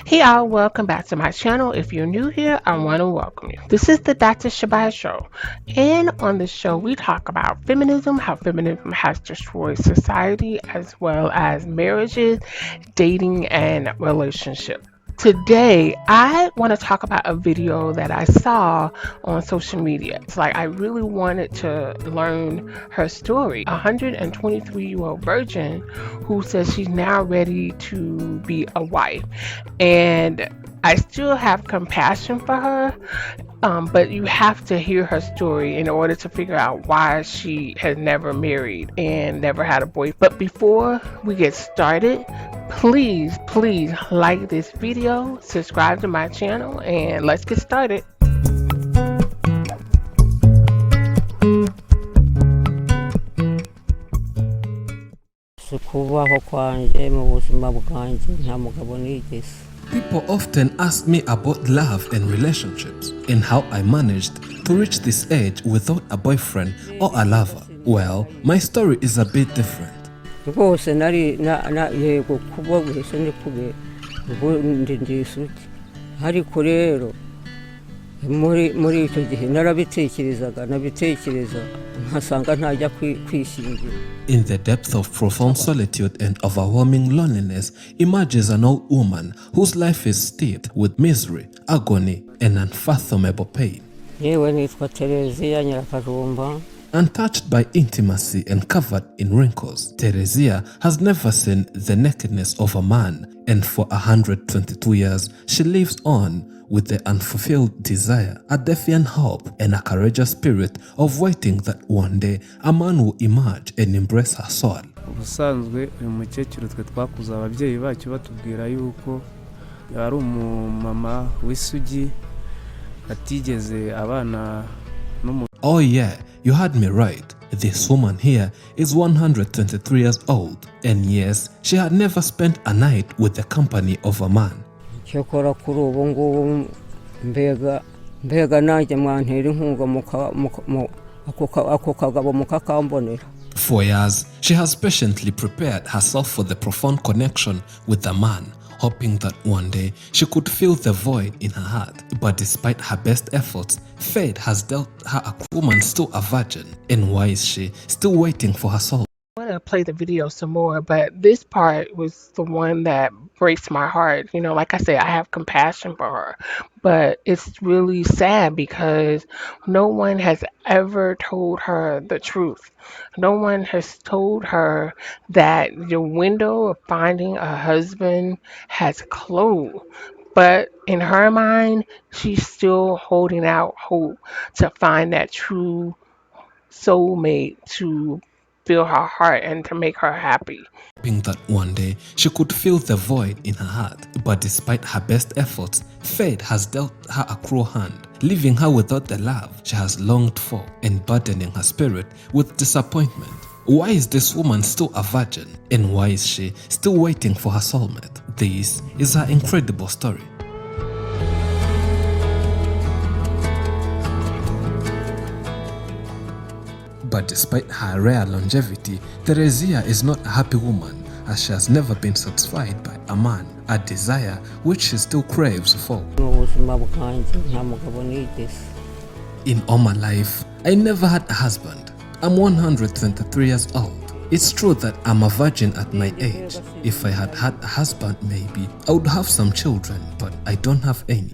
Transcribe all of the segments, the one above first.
Hey y'all, welcome back to my channel. If you're new here, I want to welcome you. This is the Dr. Shabazz Show. And on this show, we talk about feminism, how feminism has destroyed society, as well as marriages, dating, and relationships. Today, I want to talk about a video that I saw on social media. It's like I really wanted to learn her story. A 123-year-old virgin who says she's now ready to be a wife. And I still have compassion for her, but you have to hear her story in order to figure out why she has never married and never had a boyfriend. But before we get started, please like this video, subscribe to my channel, and let's get started. Kubaho kwanje mu buzima bwanjye nta mugabo nigeze. People often ask me about love and relationships and how I managed to reach this age without a boyfriend or a lover. Well, my story is a bit different. Rwose nari yego kuba wese ni kube ubundi ndisuti. Ariko rero muri icyo gihe nabitekereza nkasanga ntajya kwishingira. In the depth of profound solitude and overwhelming loneliness emerges an old woman whose life is steeped with misery, agony, and unfathomable pain. Yewe nitwa Teresia Nyirakajumba. Untouched by intimacy and covered in wrinkles, Teresia has never seen the nakedness of a man, and for 122 years she lives on with the unfulfilled desire, a defiant hope, and a courageous spirit of waiting that one day a man will emerge and embrace her soul. Ubusanzwe uyu mukecuru twe twakuze ababyeyi bacu batubwira yuko yari umumama w'isugi atigeze abana n'umuntu. Oh yeah, you heard me right. This woman here is 123 years old, and yes, she had never spent a night with the company of a man. Cyokora kuri ubu ngubu mbega nanjye mwantera inkunga ako kagabo mukakambonera. For years, she has patiently prepared herself for the profound connection with the man, hoping that one day she could fill the void in her heart. But despite her best efforts, fate has dealt her a woman still a virgin. And why is she still waiting for her soul? I want to play the video some more, but this part was the one that breaks my heart. You know, like I said, I have compassion for her, but it's really sad because no one has ever told her the truth. No one has told her that the window of finding a husband has closed. But in her mind, she's still holding out hope to find that true soulmate to fill her heart and to make her happy. Hoping that one day she could fill the void in her heart. But despite her best efforts, fate has dealt her a cruel hand, leaving her without the love she has longed for and burdening her spirit with disappointment. Why is this woman still a virgin? And why is she still waiting for her soulmate? This is her incredible story. But despite her rare longevity, Teresia is not a happy woman, as she has never been satisfied by a man, a desire which she still craves for. In all my life, I never had a husband. I'm 123 years old. It's true that I'm a virgin at my age. If I had had a husband, maybe I would have some children, but I don't have any.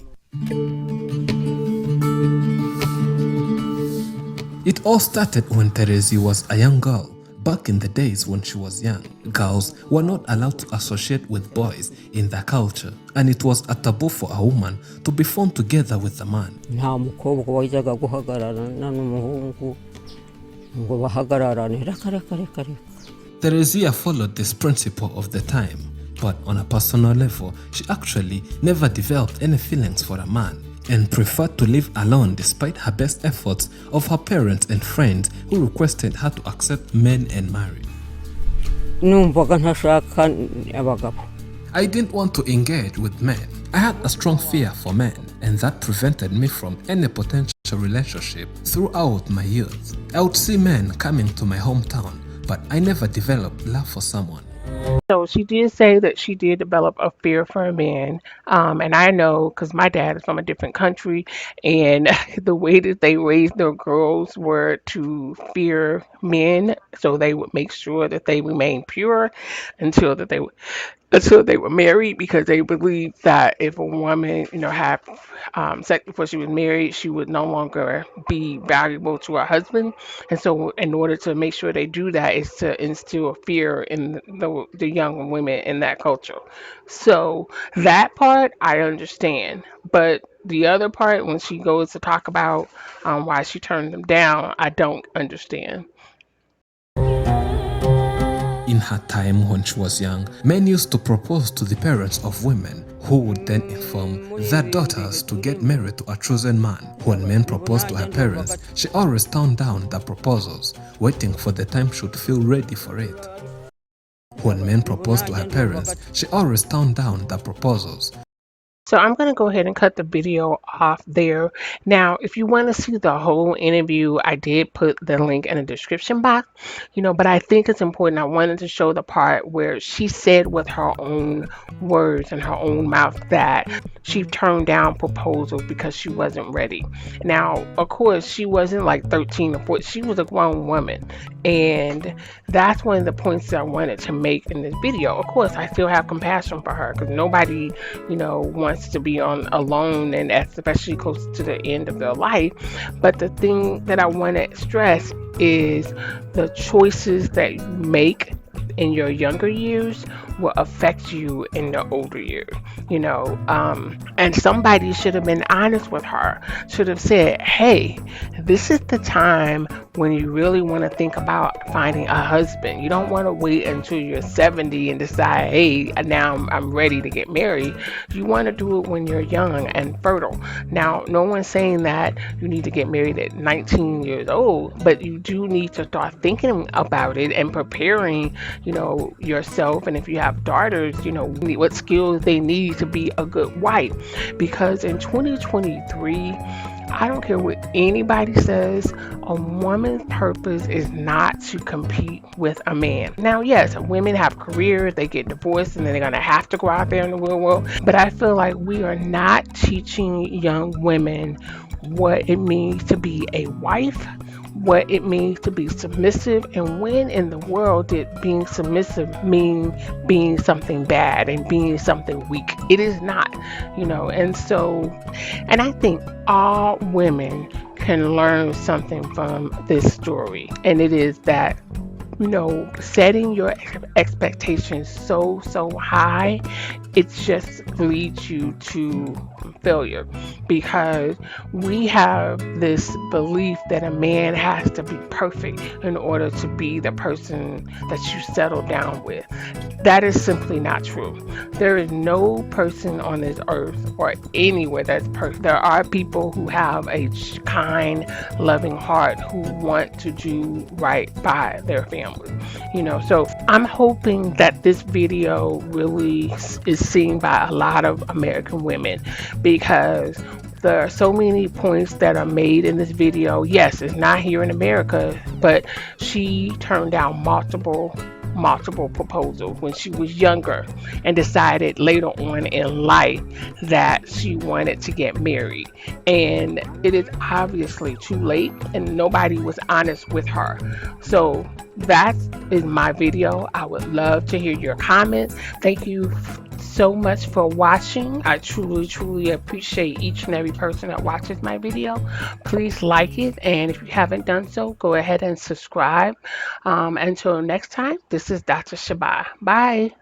It all started when Teresia was a young girl. Back in the days when she was young, girls were not allowed to associate with boys in their culture, and it was a taboo for a woman to be found together with a man. Nta mukobwa wajyaga guhagararana n'umuhungu ngo bahagararane reka. Teresia followed this principle of the time, but on a personal level, she actually never developed any feelings for a man and preferred to live alone despite her best efforts of her parents and friends who requested her to accept men and marry. I didn't want to engage with men. I had a strong fear for men, and that prevented me from any potential relationship throughout my youth. I would see men coming to my hometown, but I never developed love for someone. So she did say that she did develop a fear for a man. And I know because my dad is from a different country, and the way that they raised their girls were to fear men, so they would make sure that they remained pure until that they until they were married, because they believed that if a woman, had sex before she was married, she would no longer be valuable to her husband. And so, in order to make sure they do that, is to instill fear in the young women in that culture. So that part I understand, but the other part, when she goes to talk about why she turned them down, I don't understand. In her time when she was young, men used to propose to the parents of women, who would then inform their daughters to get married to a chosen man. When men proposed to her parents, she always turned down the proposals, waiting for the time she would feel ready for it. When men proposed to her parents, she always turned down the proposals. So I'm going to go ahead and cut the video off there. Now, if you want to see the whole interview, I did put the link in the description box, but I think it's important. I wanted to show the part where she said with her own words and her own mouth that she turned down proposals because she wasn't ready. Now, of course, she wasn't like 13 or 14. She was a grown woman. And that's one of the points that I wanted to make in this video. Of course, I still have compassion for her because nobody, wants to be on alone, and especially close to the end of their life. But the thing that I want to stress is the choices that you make in your younger years will affect you in the older years, and somebody should have been honest with her, should have said, hey, this is the time when you really want to think about finding a husband. You don't want to wait until you're 70 and decide, hey, now I'm ready to get married. You want to do it when you're young and fertile. Now, no one's saying that you need to get married at 19 years old, but you do need to start thinking about it and preparing, yourself. And if you have daughters, what skills they need to be a good wife. Because in 2023, I don't care what anybody says, a woman's purpose is not to compete with a man. Now, yes, women have careers, they get divorced, and then they're going to have to go out there in the real world. But I feel like we are not teaching young women what it means to be a wife, what it means to be submissive, and when in the world did being submissive mean being something bad and being something weak? It is not, and so, and I think all women can learn something from this story, and it is that, setting your expectations so high, it just leads you to failure, because we have this belief that a man has to be perfect in order to be the person that you settle down with. That is simply not true. There is no person on this earth or anywhere that's perfect. There are people who have a kind, loving heart who want to do right by their family. So I'm hoping that this video really is seen by a lot of American women, because there are so many points that are made in this video. Yes, it's not here in America, but she turned down multiple proposals when she was younger and decided later on in life that she wanted to get married. And it is obviously too late, and nobody was honest with her. So that is my video. I would love to hear your comments. Thank you so much for watching. I truly appreciate each and every person that watches my video. Please like it, and if you haven't done so, go ahead and subscribe. Until next time, this is Dr. Shabai. Bye.